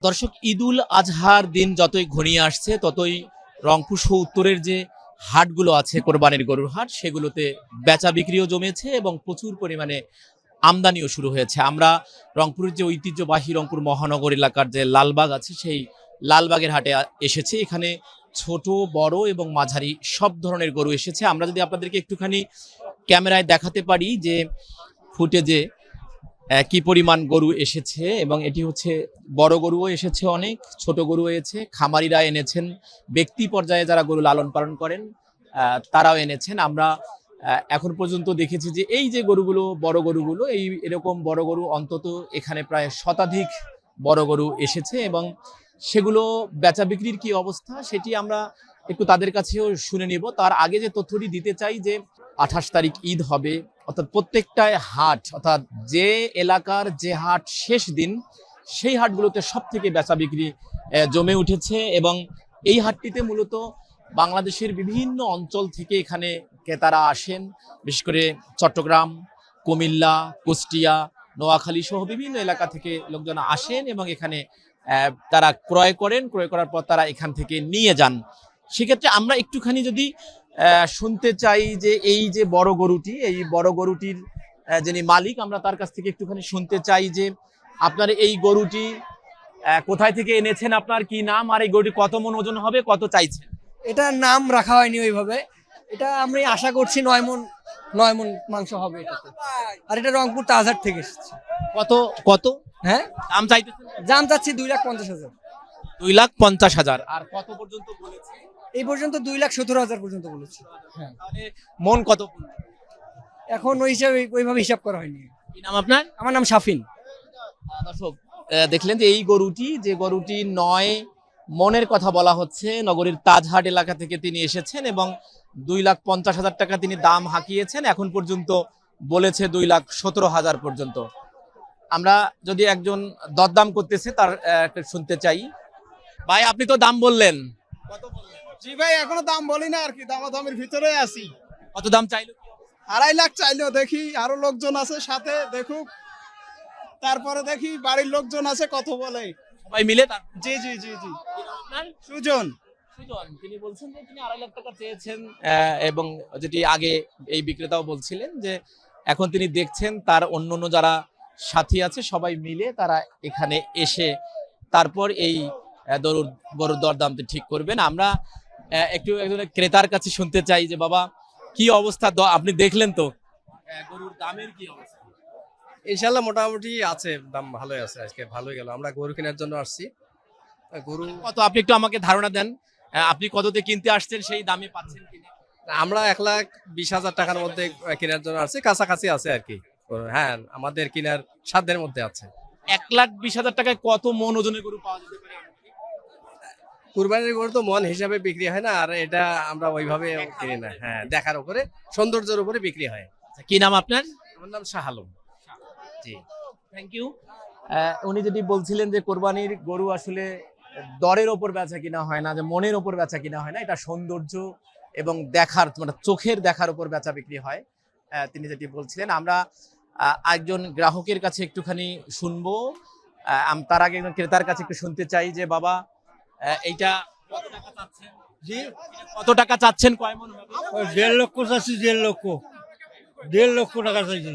দর্শক, ঈদুল আজহার দিন যতই ঘনিয়ে আসছে ততই রংপুর সহ উত্তরের যে হাটগুলো আছে কোরবানির গরুর হাট, সেগুলোতে বেচা বিক্রিও জমেছে এবং প্রচুর পরিমাণে আমদানিও শুরু হয়েছে। আমরা রংপুরের যে ঐতিহ্যবাহী রংপুর মহানগর এলাকার যে লালবাগ আছে, সেই লালবাগের হাটে এসেছে। এখানে ছোট বড় এবং মাঝারি সব ধরনের গরু এসেছে। আমরা যদি আপনাদেরকে একটুখানি ক্যামেরায় দেখাতে পারি যে ফুটেজে কি পরিমাণ গরু এসেছে, এবং এটি হচ্ছে বড় গরুও এসেছে, অনেক ছোট গরু এসেছে, খামারিরা এনেছেন, ব্যক্তি পর্যায়ে যারা গরু লালন পালন করেন তারাও এনেছেন। আমরা এখন পর্যন্ত দেখেছি যে এই যে গরুগুলো, বড় গরুগুলো, এই এরকম বড় গরু অন্তত এখানে প্রায় শতাধিক বড় গরু এসেছে, এবং সেগুলো বেচা বিক্রির কি অবস্থা সেটি আমরা একটু তাদের কাছেও শুনে নিব। তার আগে যে তথ্যটি দিতে চাই যে 28 তারিখ ঈদ হবে, অর্থাৎ প্রত্যেকটায় হাট, অর্থাৎ যে এলাকার যে হাট শেষ দিন, সেই হাটগুলোতে সব থেকে বেচা বিক্রি জমে উঠেছে। এবং এই হাটটিতে মূলত বাংলাদেশের বিভিন্ন অঞ্চল থেকে এখানে ক্রেতারা আসেন, বিশেষ করে চট্টগ্রাম, কুমিল্লা, কুষ্টিয়া, নোয়াখালী সহ বিভিন্ন এলাকা থেকে লোকজন আসেন এবং এখানে তারা ক্রয় করেন, ক্রয় করার পর তারা এখান থেকে নিয়ে যান। সেক্ষেত্রে আমরা একটুখানি যদি শুনতে চাই যে এই যে বড় গরুটি, এই বড় গরুটির যিনি মালিক, আমরা তার কাছ থেকে একটুখানি শুনতে চাই যে আপনার এই গরুটি কোথায় থেকে এনেছেন, আপনার কি নাম, আর এই গরুটি কত মন ওজন হবে, কত চাইছেন? এটার নাম রাখা হয়নি ওইভাবে। এটা আমি আশা করছি 9 মণ মাংস হবে এটাতে। আর এটা রংপুর তাজহাট থেকে এসেছে। কত কত হ্যাঁ, দাম চাইতেছেন? দাম চাচ্ছি 2,50,000। 2,50,000। আর কত পর্যন্ত বলেছে? এই পর্যন্ত 2,17,000 পর্যন্ত বলেছি। হ্যাঁ, তাহলে মন কত পড়বে? এখন ওই হিসাবে ওইভাবে হিসাব করা হয়নি। কি নাম আপনার? আমার নাম শাফিন। দর্শক, দেখলেন যে এই গরুটি, যে গরুটি 9 মনের কথা বলা হচ্ছে, নগরীর তাজহাট এলাকা থেকে তিনি এসেছেন এবং 2,50,000 টাকা তিনি দাম হাঁকিয়েছেন। এখন পর্যন্ত বলেছে 2,17,000 পর্যন্ত। আমরা যদি একজন দরদাম করতেছে তার একটু শুনতে চাই। ভাই, আপনি তো দাম বললেন, কত বললেন? জি ভাই, এখনো দাম বলি না আর কি, দামাদামির ভিতরে আছি। কত দাম চাইলো? 2.5 লাখ চাইলো, দেখি আরো লোকজন আছে সাথে, দেখুক, তারপরে দেখি বাড়ির লোকজন আছে কত বলে। সবাই মিলে তার? জি জি জি জি। আপনার সুজন। সুজন, তিনি বলছেন যে তিনি 2.5 লাখ টাকা চেয়েছেন, এবং যেটি আগে এই বিক্রেতাও বলছিলেন যে এখন তিনি দেখছেন তার অন্য যারা সাথী আছে সবাই মিলে তারা এখানে এসে তারপর এই গরুর দরদামটি ঠিক করবেন। আমরা একটু একজন ক্রেতার কাছে শুনতে চাই যে বাবা, কি অবস্থা, আপনি দেখলেন তো গরুর দামের কি অবস্থা? ইনশাল্লাহ মোটামুটি আছে, দাম ভালোই আছে, আজকে ভালোই গেল। আমরা গরু কেনার জন্য আসছি। গরু কত, আপনি একটু আমাকে ধারণা দেন, আপনি কততে কিনতে আসছেন, সেই দামে পাচ্ছেন কিনা? আমরা 1,20,000 টাকার মধ্যে কেনার জন্য আসছি, কাছাকাছি আছে আর কি। হ্যাঁ, আমাদের কেনার সাধ্যের মধ্যে আছে। 1,20,000 টাকায় কত মন ওজনের গরু পাওয়া যেতে পারে? কুরবানির গরু তো মন হিসাবে বিক্রি হয় না, আর এটা আমরা ওইভাবে কিনি না। হ্যাঁ, দেখার উপরে, সৌন্দর্যের উপরে বিক্রি হয়। কি নাম আপনার? আমার নাম শাহ আলম। জি, থ্যাংক ইউ। উনি যেটি বলছিলেন যে কোরবানির গরু আসলে দরের ওপর বেচা কিনা হয় না, যে মনের ওপর বেচা কিনা হয় না, এটা সৌন্দর্য এবং দেখার, মানে চোখের দেখার উপর বেচা বিক্রি হয়। তিনি যেটি বলছিলেন, আমরা একজন গ্রাহকের কাছে একটুখানি শুনবো। তার আগে একজন ক্রেতার কাছে একটু শুনতে চাই যে বাবা, এইটা কত টাকা চাচ্ছেন? জি, কত টাকা চাচ্ছেন, কয় মন হবে? 1.5 লক্ষ চাচ্ছি। 1.5 লক্ষ টাকা চাইছি।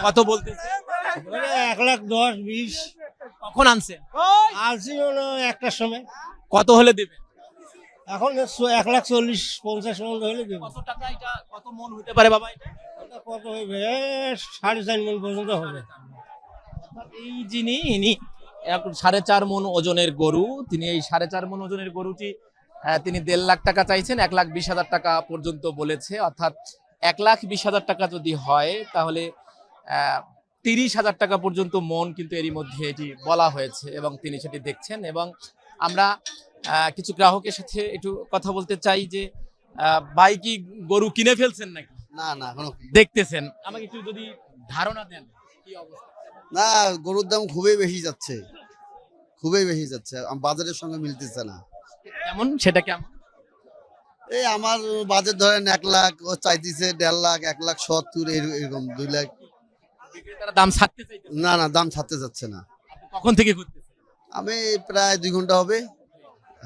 কত বলতেছে? 1,10,000, 20 কখন আনছেন? আছি একটার সময়। কত হলে দেবেন? এখন 1,40,50 হলে দেবো। কত টাকা, এটা কত মন হতে পারে বাবা? এটা কত হইবে? 4.5 মণ পর্যন্ত হবে। এই যিনি, ইনি 4.5 মণ ওজনের গরু, তিনি এই 4.5 মণ ওজনের গরুটি তিনি 1.5 লাখ টাকা চাইছেন, 1,20,000 টাকা পর্যন্ত বলেছে। অর্থাৎ 1,20,000 টাকা যদি হয় তাহলে 30,000 টাকা পর্যন্ত মন কিন্তু এরই মধ্যে এটি বলা হয়েছে এবং তিনি সেটি দেখছেন। এবং আমরা কিছু গ্রাহকের সাথে একটু কথা বলতে চাই যে ভাই, কি গরু কিনে ফেলছেন নাকি? না না, এখনো দেখতেছেন, আমাকে একটু যদি ধারণা দেন কি অবস্থা? না, গরুর দাম খুবই বেশি যাচ্ছে, খুবই বেশি যাচ্ছে, বাজারের সঙ্গে মিলতেছে না। যেমন সেটা কেমন? এই আমার বাজেট ধরেন 1 লাখ, ও চাইতেছে 1.5 লাখ, 1,70,000, এরকম 2 লাখ। বিক্রেতারা দাম ছাড়তে চাইছে? না না, দাম ছাড়তে যাচ্ছে না। আপনি কখন থেকে ঘুরতেছেন? আমি প্রায় 2 ঘন্টা হবে।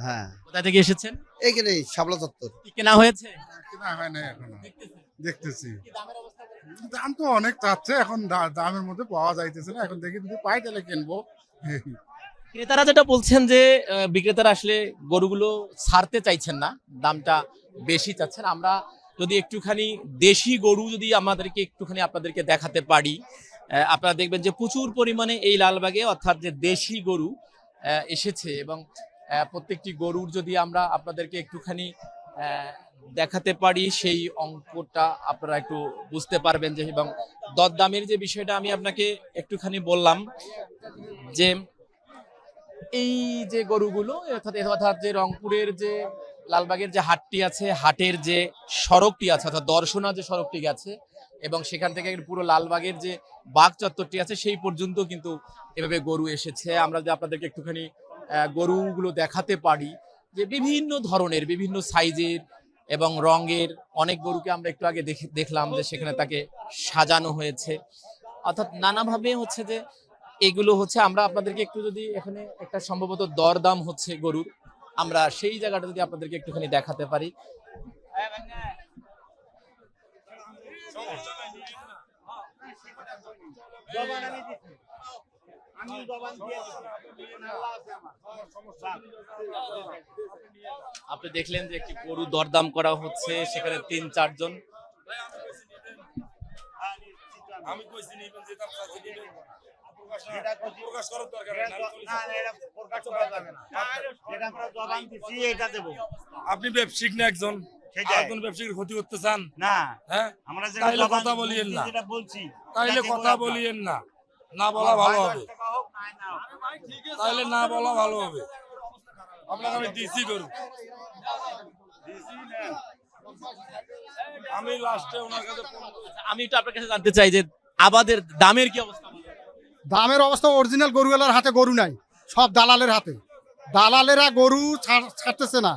হ্যাঁ, কোথা থেকে এসেছেন? এইখানেই শাপলা চত্বর। কি কেনা হয়েছে? কিনা হয় না এখনো, দেখতেছেন। দেখতেছি। কি দামের অবস্থা বলুন? দাম তো অনেক চাচ্ছে, এখন দামের মধ্যে পাওয়া যাইতেছে না, এখন দেখি যদি পাই তাহলে কিনবো। ক্রেতারা যেটা বলছেন যে বিক্রেতারা আসলে গরুগুলো ছাড়তে চাইছেন না, দামটা বেশি চাচ্ছেন। আমরা যদি একটুখানি দেশি গরু যদি আমাদেরকে একটুখানি আপনাদেরকে দেখাতে পারি, আপনারা দেখবেন যে প্রচুর পরিমাণে এই লালবাগে অর্থাৎ যে দেশি গরু এসেছে এবং প্রত্যেকটি গরুর যদি আমরা আপনাদেরকে একটুখানি দেখাতে পারি সেই অঙ্কটা আপনারা একটু বুঝতে পারবেন যে, এবং দরদামের যে বিষয়টা আমি আপনাকে একটুখানি বললাম যে এই যে গরুগুলো অর্থাৎ যে রংপুরের যে লালবাগের যে হাটটি আছে, হাটের যে সড়কটি আছে অর্থাৎ দর্শনা যে সড়কটি গেছে এবং সেখান থেকে পুরো লালবাগের যে বাগ চত্বরটি আছে সেই পর্যন্ত কিন্তু এভাবে গরু এসেছে। আমরা যে আপনাদেরকে একটুখানি গরুগুলো দেখাতে পারি যে বিভিন্ন ধরনের বিভিন্ন সাইজের এবং রঙের অনেক গরুকে আমরা একটু আগে দেখলাম যে সেখানে তাকে সাজানো হয়েছে, অর্থাৎ নানাভাবে হচ্ছে যে এগুলো হচ্ছে। আমরা আপনাদেরকে একটু যদি এখানে একটা সম্ভবত দরদাম হচ্ছে গরুর, আমরা সেই জায়গাটা যদি আপনাদেরকে একটুখানি দেখাতে পারি। আপনি দেখলেন যে একটি গরু দরদাম করা হচ্ছে, সেখানে 3-4 জন। আমি কইছি নিবেন যে দাম চাইছি নিবেন প্রকাশ করার দরকার নাই, না এটা প্রকাশ করা যাবে না, এটা আমরা জবান দিছি এটা দেব। আপনি ব্যবসায়িক না একজন, একজন ব্যবসায়ীর ক্ষতি করতে চান না, হ্যাঁ? আমরা যেটা তাইলে জবান কথা বলিয়েন না, যেটা বলছি তাইলে কথা বলিয়েন না, না বলা ভালো হবে, তাইলে না বলা ভালো হবে। আপনাকে আমি দিছি করু, আমি লাস্টে ওনার কাছে আমি একটু আপনার কাছে জানতে চাই যে আবাদের দামের কি অবস্থা? দামের অবস্থা অরিজিনাল গরুওয়ালার হাতে গরু নাই, সব দালালের হাতে। দালালেরা গরু ছাড়তেছে না,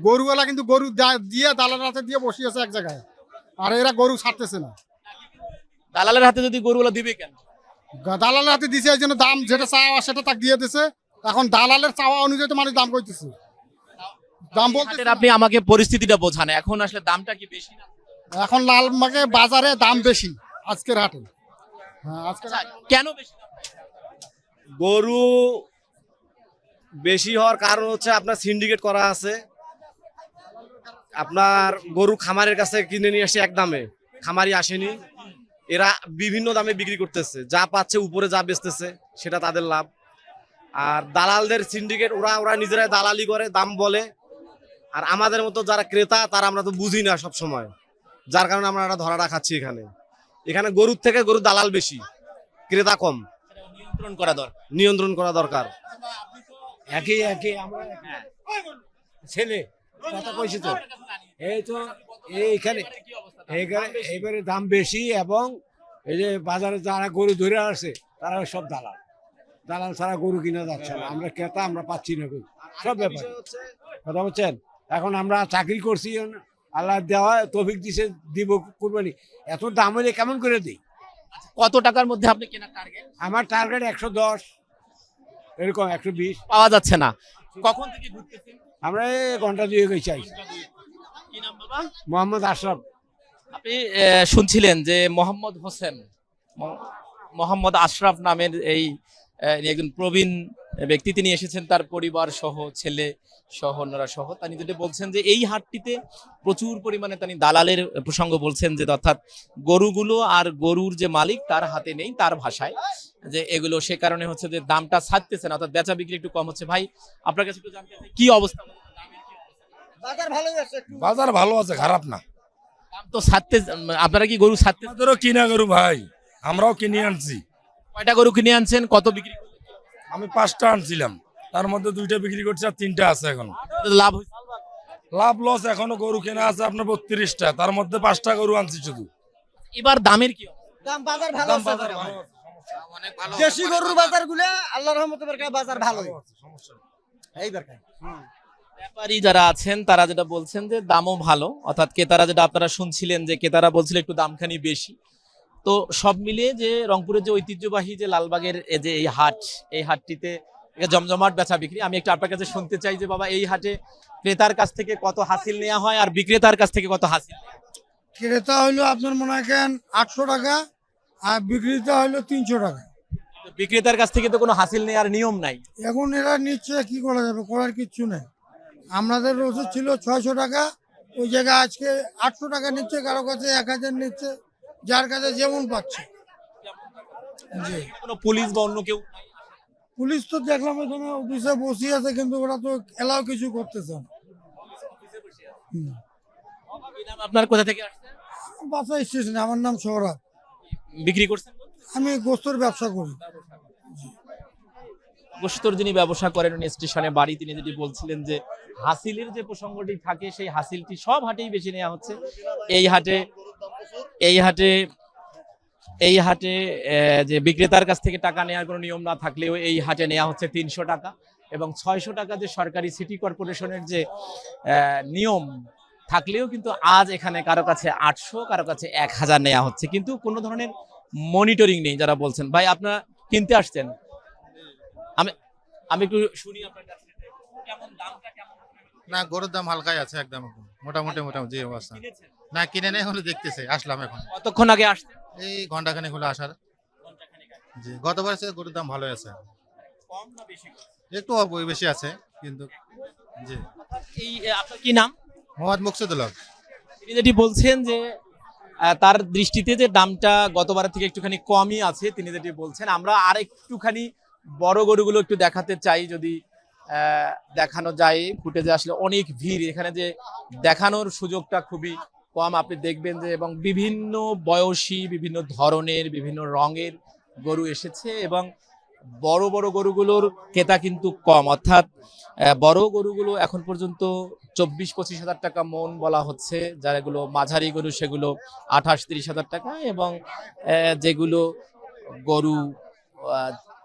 গরুওয়ালা কিন্তু গরু দিয়ে দালালের হাতে দিয়ে বসিয়েছে এক জায়গায়, আর এরা গরু ছাড়তেছে না। দালালের হাতে যদি গরুগুলো দিবে কেন? দালালের হাতে দিছে এই জন্য দাম যেটা চাওয়া সেটা তাকে দিয়ে দিছে, এখন দালালের চাওয়া অনুযায়ী তো মানুষ দাম কইতেছে, দাম বলতে। আপনি আমাকে পরিস্থিতিটা বোঝান, এখন আসলে দামটা কি বেশি না? এখন লালবাগে বাজারে দাম বেশি আজকের হাটে। হ্যাঁ, আজকের আচ্ছা, কেন বেশি দাম? গরু বেশি হওয়ার কারণ হচ্ছে আপনার সিন্ডিকেট করা আছে। আপনার গরু খামারের কাছে কিনে নিয়ে আসে এক দামে, খামারি আসেনি, এরা বিভিন্ন দামে বিক্রি করতেছে, যা পাচ্ছে উপরে যা বেচতেছে সেটা তাদের লাভ। আর দালালদের সিন্ডিকেট, ওরা নিজেরাই দালালি করে, দাম বলে। আর আমাদের মতো যারা ক্রেতা তারা আমরা তো বুঝি না সব সময়, যার কারণে আমরা এটা ধরা রাখাচ্ছি। এখানে গরুর থেকে গরুর দালাল বেশি, ক্রেতা কম। নিয়ন্ত্রণ করা দরকার। নিয়ন্ত্রণ করা দরকার। একই আমরা ছেলে কথা কইছি তো, এই তো এইখানে এইবারে দাম বেশি, এবং এই যে বাজারে যারা গরু ধরে আসছে তারা সব দালাল, দালাল ছাড়া গরু কিনা যাচ্ছে না। আমরা ক্রেতা, আমরা পাচ্ছি না গরু, সব ব্যাপার। কথা বলছেন, এখন আমরা চাকরি করছি, আল্লাহ দেওয়া তৌফিক দিছে, দিব কুরবানি, এত দাম হলে কেমন করে দিই? কত টাকার মধ্যে আপনি কেনার টার্গেট? আমার টার্গেট 110, এরকম 120 পাওয়া যাচ্ছে না। কখন থেকে ঘুরতেছেন? আমরা ঘন্টা 2 চাই। কি নাম বাবা? মোহাম্মদ আশরাফ। আপনি শুনছিলেন যে মোহাম্মদ হোসেন, মোহাম্মদ আশরাফ নামের এই একজন প্রবীণ ব্যক্তি, তিনি এসেছেন তার পরিবার সহ, ছেলে সহ, অন্যরা সহ। তিনি যেটা বলছেন যে এই হাটটিতে প্রচুর পরিমাণে তিনি দালালের প্রসঙ্গ বলছেন, যে অর্থাৎ গরুগুলো আর গরুর যে মালিক তার হাতে নেই, তার ভাষায়, যে এগুলো সে কারণে হচ্ছে যে দামটা ছাড়তেছে না, অর্থাৎ বেচা বিক্রি একটু কম হচ্ছে। ভাই, আপনার কাছে একটু জানতে চাই কি অবস্থা? বাজার ভালো আছে, খারাপ না। দাম তো ছাড়তে, আপনারা কি গরু ছাড়তে? আমাদেরও কিনা গরু ভাই, আমরাও কিনে আনছি। কয়টা গরু কিনে আনছেন, কত বিক্রি করলেন? আমি 5টা আনছিলাম, তার মধ্যে 2টা বিক্রি করছি, আর 3টা আছে এখন। লাভ হয়েছে? লাভ লস এখনো গরু কেনা আছে আপনার 32টা, তার মধ্যে 5টা গরু আনছি শুধু। এবার দামের কি অবস্থা? দাম বাজার ভালো আছে, বাজার ভালো আছে, অনেক ভালো। দেশি গরুর বাজার গুলা আল্লাহর রহমতে বাজার ভালো, সমস্যা নেই। এই দরকার। ব্যাপারী যারা আছেন তারা যেটা বলছেন যে দামও ভালো, অর্থাৎ ক্রেতারা যেটা আপনারা শুনছিলেন যে ক্রেতারা বলছিল একটু দামখানি বেশি। তো সব মিলিয়ে যে রংপুরের যে ঐতিহ্যবাহী যে লালবাগের যে এই হাট, এই হাটটিতে এটা জমজমাট বেচা বিক্রি। আমি একটু আপনার কাছে শুনতে চাই যে বাবা এই হাটে ক্রেতার কাছ থেকে কত হাসিল নেওয়া হয় আর বিক্রেতার কাছ থেকে কত হাসিল নেওয়া হয়? ক্রেতা হইলো আপনার মনে করেন 800 টাকা আর বিক্রেতা হইলো 300 টাকা। তো বিক্রেতার কাছ থেকে তো কোনো হাসিল নেওয়ার নিয়ম নাই। এখন এরা নিচ্ছে, কি করা যাবে, করার কিচ্ছু নেই। আমাদের ওষুধ ছিল 600 টাকা, ওই জায়গায় আজকে 800 টাকা নিচ্ছে, কারো কাছে 1000 নিচ্ছে, যার কাছে যেমন পাচ্ছে। জি, কোনো পুলিশ বা অন্য কেউ? পুলিশ তো দেখলাম এখানে অফিসে বসে আছে, কিন্তু ওরা তো এলাও কিছু করতেছে না। কি নাম আপনার, কোথা থেকে আসছেন? বাসা স্টেশনে, আমার নাম সোহরাব, বিক্রি করছেন? আমি গোস্তর ব্যবসা করি। গোশতর যিনি ব্যবসা করেন উনি স্টেশনে বাড়ি, তিনি যেটি বলছিলেন যে হাসিলের যে প্রসঙ্গটি থাকে সেই হাসিলটি সব হাটেই বেশি নেওয়া হচ্ছে। এই হাটে যে বিক্রেতার কাছ থেকে টাকা নেওয়ার কোনো নিয়ম না থাকলেও এই হাটে নেওয়া হচ্ছে 300 টাকা এবং 600 টাকা যে সরকারি সিটি কর্পোরেশনের যে নিয়ম থাকলেও কিন্তু আজ এখানে কারো কাছে 800, কারো কাছে 1000 নেওয়া হচ্ছে, কিন্তু কোনো ধরনের মনিটরিং নেই। যারা বলছেন ভাই আপনারা কিনতে আসছেন, আমি একটু শুনি আপনার কাছে কেমন দামটা কেমন? না, গরুর দাম হালকাই আছে একদম, মোটামুটি যে অবস্থা। কিনেছেন? না, কিনে নেই, হলে দেখতেছে, আসলাম এখন, কতক্ষণ আগে আসছেন? এই ঘন্টাখানেক হলো আসার। জি, গতবার সে গরুর দাম ভালোই আছে, কম না বেশি? একটু অল্প বেশি আছে কিন্তু। জি, এই আপনার কি নাম? মোহাম্মদ মুকসুদুল হক। তিনি যেটি বলছেন যে তার দৃষ্টিতে যে দামটা গতবারের থেকে একটুখানি কমই আছে, তিনি যেটি বলছেন। আমরা আর একটুখানি বড় গরুগুলো একটু দেখাতে চাই, যদি দেখানো যায় ফুটেজে। আসলে অনেক ভিড় এখানে, যে দেখানোর সুযোগটা খুবই কম। আপনি দেখবেন যে এবং বিভিন্ন বয়সী, বিভিন্ন ধরনের, বিভিন্ন রঙের গরু এসেছে এবং বড় বড় গরুগুলোর ক্রেতা কিন্তু কম, অর্থাৎ বড় গরুগুলো এখন পর্যন্ত 24-25 হাজার টাকা মন বলা হচ্ছে, যারাগুলো মাঝারি গরু সেগুলো 28-30 হাজার টাকা এবং যেগুলো গরু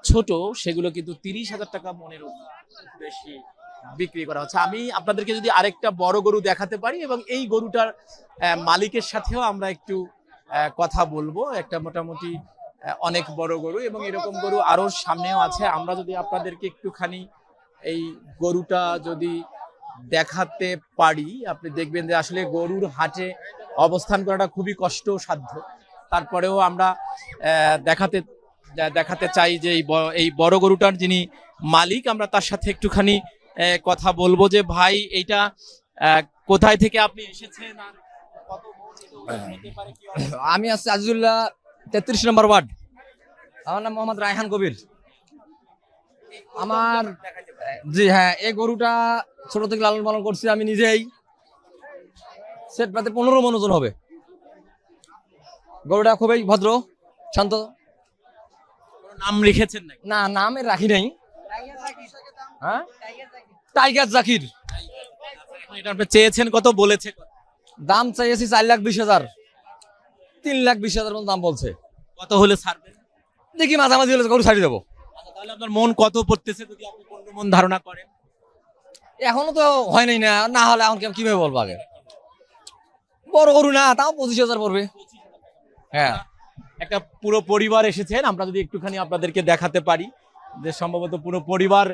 ছোট সেগুলো কিন্তু 30 হাজার টাকা মনের বেশি বিক্রি করা হচ্ছে। আমি আপনাদেরকে যদি আরেকটা বড় গরু দেখাতে পারি এবং এই গরুটার মালিকের সাথেও আমরা একটু কথা বলবো। একটা মোটামুটি অনেক বড় গরু এবং এরকম গরু আরো সামনেও আছে। আমরা যদি আপনাদেরকে একটুখানি এই গরুটা যদি দেখাতে পারি, আপনি দেখবেন যে আসলে গরুর হাটে অবস্থান করাটা খুবই কষ্টসাধ্য। তারপরেও আমরা দেখাতে চাই যে এই বড় গরুটার যিনি মালিক, আমরা তার সাথে একটুখানি কথা বলবো যে ভাই এইটা কোথায় থেকে আপনি এসেছেন আর কত হতে পারে? আমি আছি আজিজুল্লাহ 33 নম্বর ওয়ার্ড। আমার নাম মোহাম্মদ রায়হান কবির। আমার জি হ্যাঁ, এই গরুটা ছোট থেকে লালন পালন করছি আমি নিজেই। সেট পাতে 15 মন ওজন হবে। গরুটা খুবই ভদ্র, শান্ত। নাম রেখেছেন নাকি? না, নামে রাখি নাই। হ্যাঁ, টাইগার জাকির। এটা আপনি চেয়েছেন কত, বলেছে কত? দাম চাইছি 4,20,000, 3,20,000 মতো দাম বলছে। কত হলে ছাড়বেন? দেখি মাঝামাঝি হলে গরু ছাড়ি দেবো। তাহলে আপনার মন কত পড়তেছে যদি আপনি 15 মন ধারণা করেন? এখনো তো হয় নাই, না হলে এখন কিভাবে বলবো? আগে বড় গরু না, তাও 25,000 পড়বে। হ্যাঁ, একটা পুরো পরিবার এসেছেন, আমরা যদি একটুখানি আপনাদেরকে দেখাতে পারি যে সম্ভবত পুরো পরিবার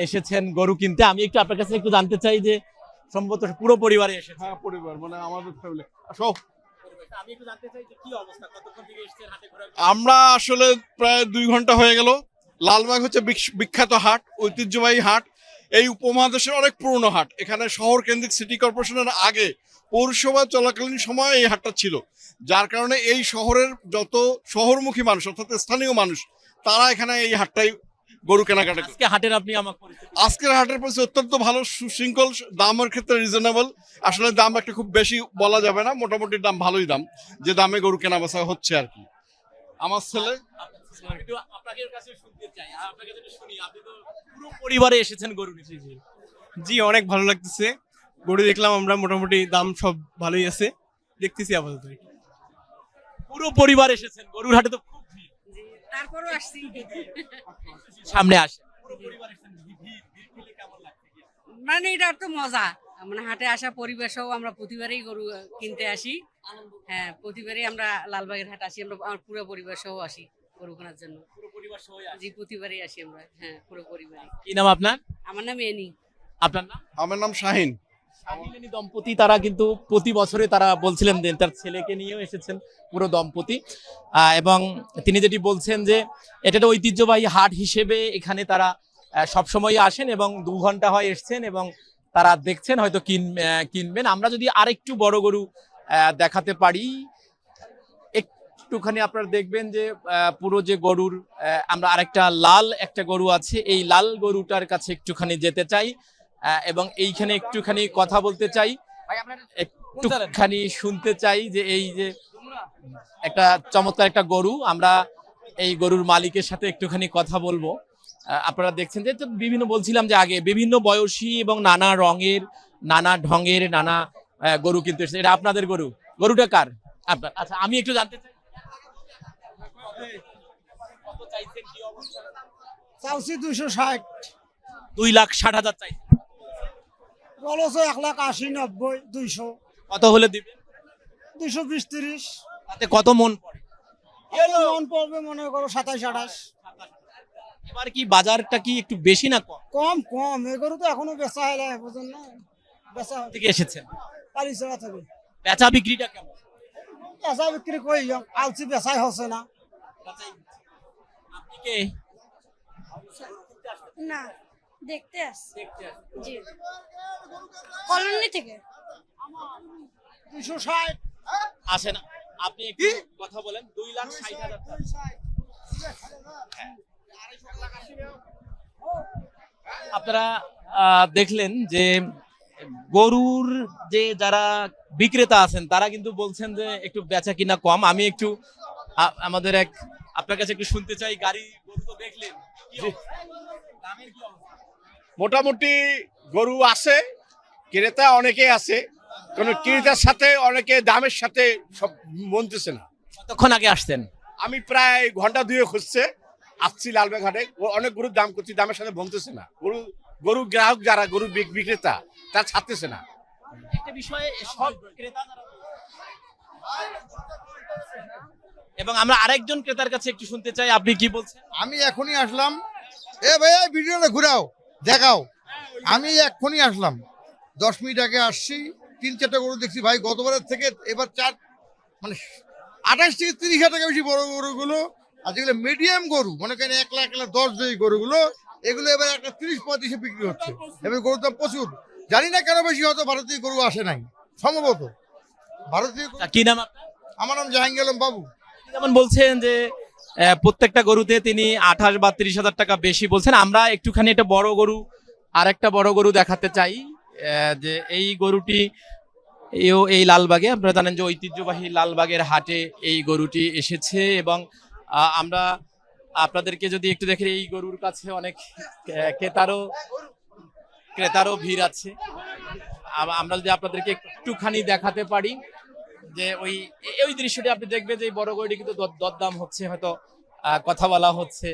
এসেছেন গরু কিনতে। আমি একটু আপনার কাছে একটু জানতে চাই যে সম্ভবত পুরো পরিবারে এসেছে? হ্যাঁ, পরিবার মানে আমাদের ফ্যামিলি সব। আমি একটু জানতে চাই যে কি অবস্থা, কতক্ষণ থেকে এসেছেন হাটে ঘোরা? আমরা আসলে প্রায় 2 ঘন্টা হয়ে গেল। লালবাগ হচ্ছে বিখ্যাত হাট, ঐতিহ্যবাহী হাট। এই উপমহাদেশের অনেক পুরনো হাট। এখানে শহর কেন্দ্রিক সিটি কর্পোরেশনের আগে পৌরসভা চলাকালীন সময় এই হাটটা ছিল, যার কারণে এই শহরের যত শহরমুখী মানুষ অর্থাৎ স্থানীয় মানুষ তারা এখানে এই হাটটাই গরু কেনাকাটা করে। আজকে হাটের আপনি আমাকে পরিচিত। আজকের হাটের পরিস্থিতি অত্যন্ত ভালো, সুশৃঙ্খল, দামের ক্ষেত্রে রিজনেবল। আসলে দাম একটা খুব বেশি বলা যাবে না, মোটামুটি দাম ভালোই দাম, যে দামে গরু কেনা বেচা হচ্ছে আর কি। আমার ছেলে একটু আপনাদের কাছে শুনতে চাই, আপনাকে যদি শুনি, আপনি তো পুরো পরিবারে এসেছেন গরু নিতে। জি, অনেক ভালো লাগতেছে। গরু দেখলাম আমরা, মোটামুটি দাম সব ভালোই আছে, দেখতেছি আপাতত। পুরো পরিবার এসেছেন গরুর হাটে, তো খুব ভিড়। তারপরও আসছি। সামনে আসেন, পুরো পরিবার এসেছেন, ভিড় খেলে কেমন লাগছে? মানে এটা তো মজা, মানে হাটে আসা পরিবার সহ আমরা প্রতিবারই গরু কিনতে আসি। হ্যাঁ, প্রতিবারই আমরা লালবাগের হাট আসি, আমরা আমার পুরো পরিবার সহ আসি গরু কেনার জন্য। জি প্রতিবারই আসি আমরা, হ্যাঁ পুরো পরিবারই। কি নাম আপনার? আমার নাম এনি। আপনার নাম? আমার নাম শাহিন। শাহিনী দম্পতি তারা কিন্তু প্রতি বছরে তারা বলছিলেন যে তার ছেলেকে নিয়েও এসেছেন পুরো দম্পতি, এবং তিনি যেটি বলছেন যে এটা একটা ঐতিহ্যবাহী হাট হিসেবে এখানে তারা সবসময় আসেন এবং 2 ঘন্টা হয় এসছেন এবং তারা দেখছেন হয়তো কিনবেন। আমরা যদি আরেকটু বড় গরু দেখাতে পারি, একটুখানি আপনারা দেখবেন যে পুরো যে গরুর আমরা আরেকটা লাল একটা গরু আছে, এই লাল গরুটার কাছে একটুখানি যেতে চাই এবং এইখানে একটুখানি কথা বলতে চাই, একটুখানি শুনতে চাই যে এই যে একটা চমৎকার একটা গরু, আমরা এই গরুর মালিকের সাথে একটুখানি কথা বলবো। আপনারা দেখছেন যে বিভিন্ন বলছিলাম যে আগে বিভিন্ন বয়সী এবং নানা রঙের, নানা ঢঙের, নানা গরু কিন্তু এসেছে। এটা আপনাদের গরু? গরুটা কার? আপনার? আচ্ছা, আমি একটু জানতে চাই কত চাইছেন, কি অবস্থা? চাউসি 260, 2,60,000 চাই। বলছো 1,80, 90, 200, কত হলে দিবেন? 220, 30। তাতে কত মন পড়ে? মন পড়বে মনে করো 27, 28। এবার কি বাজারটা কি একটু বেশি না কম? কম কম, এগুলো তো এখনো বেচা হয় না, বুঝলেন না? বেচা থেকে এসেছেন? পারিছড়া থেকে। বেচা বিক্রিটা কেমন? বেচা বিক্রি কই আলসি বেচাই হচ্ছে না। আপনি কে? না, দেখতে আসছি। জি, কলোনি থেকে। 260। আসেন, আপনি একটু কথা বলেন। 2,60,000 আপনারা দেখলেন যে গরুর যে যারা বিক্রেতা আছেন তারা কিন্তু বলছেন যে একটু বেচা কিনা কম। আমি একটু আমাদের আপনার কাছে একটু শুনতে চাই, গাড়ি গরু তো দেখলেন, কি অবস্থা? দামের কি অবস্থা? মোটামুটি গরু আছে, ক্রেতা অনেকে আছে, কোন ক্রেতার সাথে অনেকে দামের সাথে সব মনতেছে না। কতক্ষণ আগে আসছেন? আমি প্রায় ঘন্টা 2 খুঁজছে আসছি লালবাগ হাটে। অনেক গরুর দাম করছি, দামের সাথে বলতেছে না। গরু গ্রাহক যারা গরু বিক্রেতা তারা ছাড়তেছে না। একটা বিষয়ে সব ক্রেতা এবং আমরা আরেকজন ক্রেতার কাছে একটু শুনতে চাই, আপনি কি বলছেন? আমি এখনই আসলাম। এ ভাই ভিডিওটা ঘুরাও, দেখাও। আমি এখনই আসলাম, 10 মিনিট আগে আসছি। 3-4টা গরু দেখছি ভাই, গতবারের থেকে এবার 4 মানে 28 থেকে 30 হাজার টাকা বেশি বড় গরুগুলো। আর যেগুলো মিডিয়াম গরু মনে করেন 1 লাখ 10 যে গরুগুলো, এগুলো এবার একটা 30-35 বিক্রি হচ্ছে। এবার গরুর দাম প্রচুর। জানি না কেন বেশি, হয়তো ভারতীয় গরু আসে নাই সম্ভবত। ভারতীয় কি নাম আপনার? আমার নাম জাহাঙ্গীর আলম বাবু। যেমন বলছেন যে প্রত্যেকটা গরুতে তিনি 28 বা 30,000 টাকা বেশি বলছেন। আমরা একটুখানি একটা বড় গরু, আরেকটা বড় গরু দেখাতে চাই, যে এই গরুটি এই লালবাগে, আপনারা জানেন যে ঐতিহ্যবাহী লালবাগের হাটে এই গরুটি এসেছে এবং আমরা আপনাদেরকে যদি একটু দেখি, এই গরুর কাছে অনেক ক্রেতারও ভিড় আছে। আমরা যদি আপনাদেরকে একটুখানি দেখাতে পারি যে ওই দৃশ্যটি আপনি দেখবেন যে এই বড় গরুটি কিন্তু দরদাম হচ্ছে, হয়তো কথা বলা হচ্ছে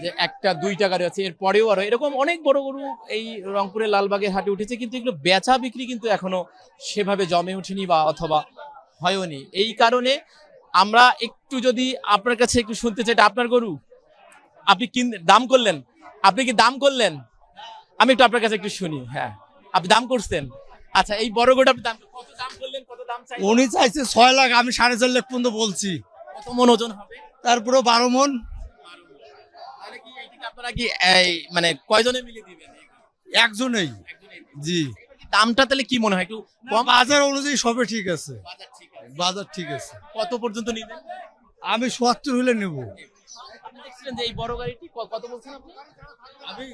যে 1-2 গাড়ি আছে। এরপরেও আরো এরকম অনেক বড় গরু এই রংপুরের লালবাগের হাটে উঠেছে, কিন্তু এগুলো বেচা বিক্রি কিন্তু এখনো সেভাবে জমে ওঠেনি বা অথবা হয়নি। এই কারণে আমরা একটু যদি আপনার কাছে একটু শুনতে চাই, এটা আপনার গরু, আপনি কি দাম করলেন? আপনি কি দাম করলেন? আমি একটু আপনার কাছে একটু শুনি। হ্যাঁ, আপনি দাম করছেন? আচ্ছা, এই বড় গরুটা আপনি কত দাম করলেন? কত দাম চাই? উনি চাইছে 6 লাখ, আমি 4.5 লাখ পর্যন্ত বলছি। কত মন ওজন হবে? তারপরে 12 মন। তাহলে কি এইটাকে আপনারা কি মানে কয়জনে মিলে দিবেন? একজনেই। জি। দামটা তাহলে কি মনে হয় একটু কম? বাজার অনুযায়ী সবে ঠিক আছে। বাজার ঠিক আছে। বাজার ঠিক আছে। কত পর্যন্ত নিবেন? আমি ৭০ হলে নেব। আপনি দেখছিলেন যে এই বড় গাড়িটি কত বলছেন আপনি? আমি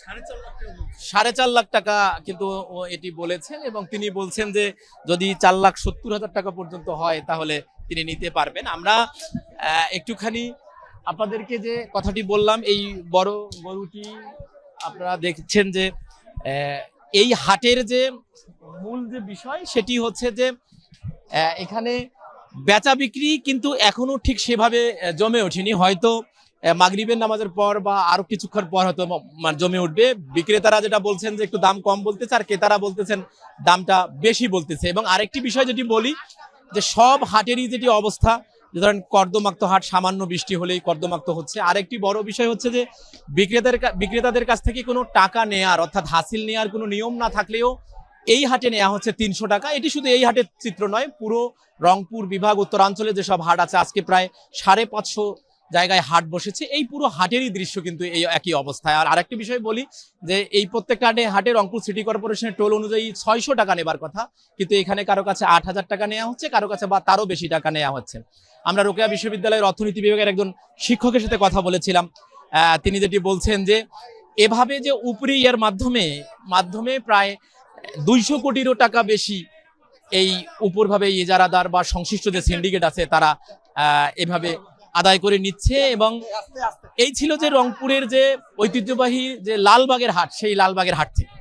4.5 লাখ টাকা। 4.5 লাখ টাকা কিন্তু এটি বলেছেন এবং তিনি বলছেন যে যদি 4,70,000 টাকা পর্যন্ত হয় তাহলে তিনি নিতে পারবেন। আমরা একটুখানি আপনাদেরকে যে কথাটি বললাম, এই বড় গরুটি আপনারা দেখছেন যে এই হাটের যে মূল যে বিষয় সেটি হচ্ছে যে এখানে বেচা বিক্রি কিন্তু এখনো ঠিক সেভাবে জমে ওঠেনি। হয়তো মাগরিবের নামাজের পর বা আরো কিছুক্ষণ পর হয়তো জমে উঠবে। বিক্রেতারা যেটা বলছেন যে একটু দাম কম বলতেছে, আর ক্রেতারা বলতেছেন দামটা বেশি বলতেছে। এবং আরেকটি বিষয় যেটি বলি যে সব হাটেরই যেটি অবস্থা, যে ধরেন কর্দমাক্ত হাট, সামান্য বৃষ্টি হলেই কর্দমাক্ত হচ্ছে। আরেকটি বড় বিষয় হচ্ছে যে বিক্রেতাদের কাছ থেকে কোনো টাকা নেয়ার অর্থাৎ হাসিল নেয়ার কোনো নিয়ম না থাকলেও এই হাটে নেওয়া হচ্ছে 300 টাকা। এটি শুধু এই হাটের চিত্র নয়, পুরো রংপুর বিভাগ উত্তরাঞ্চলে যেসব হাট আছে, আজকে প্রায় 550 জায়গায় হাট বসেছে। এই পুরো হাটেরই দৃশ্য কিন্তু এই একই অবস্থায়। আর আরেকটি বিষয় বলি যে এই প্রত্যেকটা হাটে রংপুর সিটি কর্পোরেশনের টোল অনুযায়ী 600 টাকা নেবার কথা, কিন্তু এখানে কারো কাছে 8000 টাকা নেওয়া হচ্ছে, কারো কাছে বা তারও বেশি টাকা নেওয়া হচ্ছে। আমরা রোকেয়া বিশ্ববিদ্যালয়ের অর্থনীতি বিভাগের একজন শিক্ষকের সাথে কথা বলেছিলাম। তিনি যেটি বলছেন যে এভাবে যে উপরি এর মাধ্যমে প্রায় 200 কোটিরও টাকা বেশি এই উপরভাবে ইজারাদার বা সংশ্লিষ্ট যে সিন্ডিকেট আছে তারা এভাবে আদায় করে নিচ্ছে। এবং এই ছিল যে রংপুরের যে ঐতিহ্যবাহী যে লালবাগের হাট, সেই লালবাগের হাট থেকে।